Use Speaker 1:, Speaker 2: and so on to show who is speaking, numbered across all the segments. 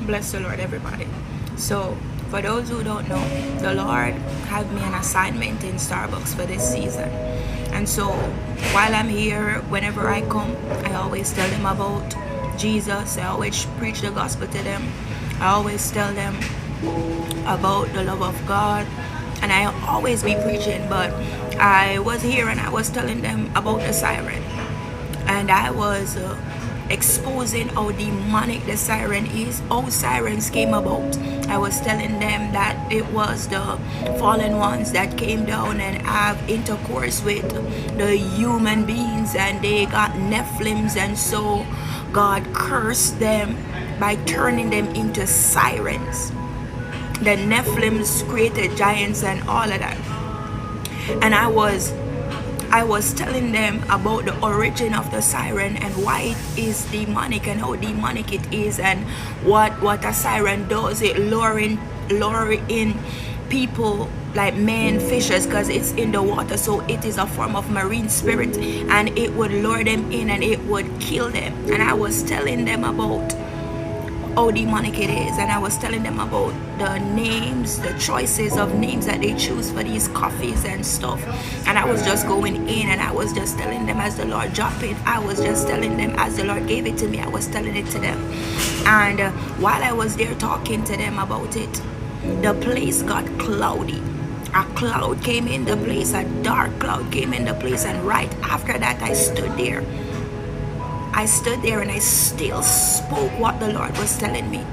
Speaker 1: Bless the Lord, everybody. So, for those who don't know, the Lord had me an assignment in Starbucks for this season. And so, while I'm here, whenever I come, I always tell them about Jesus. I always preach the gospel to them. I always tell them about the love of God. And I always be preaching, but I was here and I was telling them about the siren. And I was exposing how demonic the siren is, how sirens came about. I was telling them that it was the fallen ones that came down and have intercourse with the human beings, and they got Nephilims, and so God cursed them by turning them into sirens. The Nephilims created giants and all of that. And I was telling them about the origin of the siren and why it is demonic and how demonic it is, and what a siren does. It lure in people like men, fishes, because it's in the water, so it is a form of marine spirit, and it would lure them in and it would kill them. And I was telling them about how demonic it is, and I was telling them about the names, the choices of names that they choose for these coffees and stuff. And I was just going in and I was just telling them as the Lord dropped it. I was just telling them as the Lord gave it to me. I was telling it to them. And while I was there talking to them about it, the place got cloudy. A cloud came in the place, a dark cloud came in the place, and right after that I stood there and I still spoke what the Lord was telling me.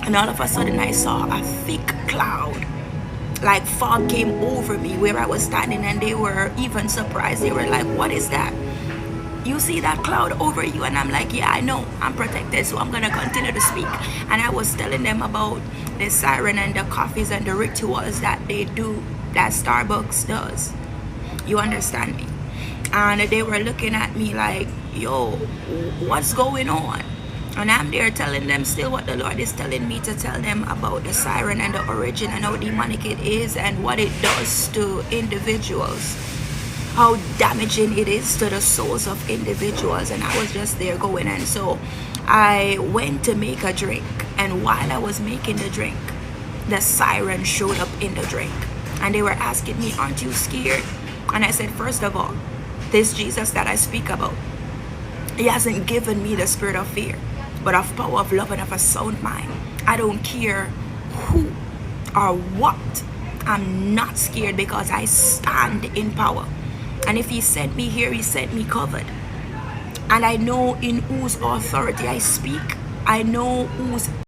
Speaker 1: And all of a sudden I saw a thick cloud, like fog came over me where I was standing, and they were even surprised. They were like, what is that? You see that cloud over you? And I'm like, yeah, I know, I'm protected, so I'm gonna continue to speak. And I was telling them about the siren and the coffees and the rituals that they do, that Starbucks does. You understand me? And they were looking at me like, yo, what's going on? And I'm there telling them still what the Lord is telling me to tell them about the siren and the origin and how demonic it is and what it does to individuals, how damaging it is to the souls of individuals. And I was just there going. And so I went to make a drink, and while I was making the drink, the siren showed up in the drink, and they were asking me, aren't you scared? And I said, first of all, this Jesus that I speak about, he hasn't given me the spirit of fear, but of power, of love, and of a sound mind. I don't care who or what. I'm not scared because I stand in power. And if he sent me here, he sent me covered. And I know in whose authority I speak. I know whose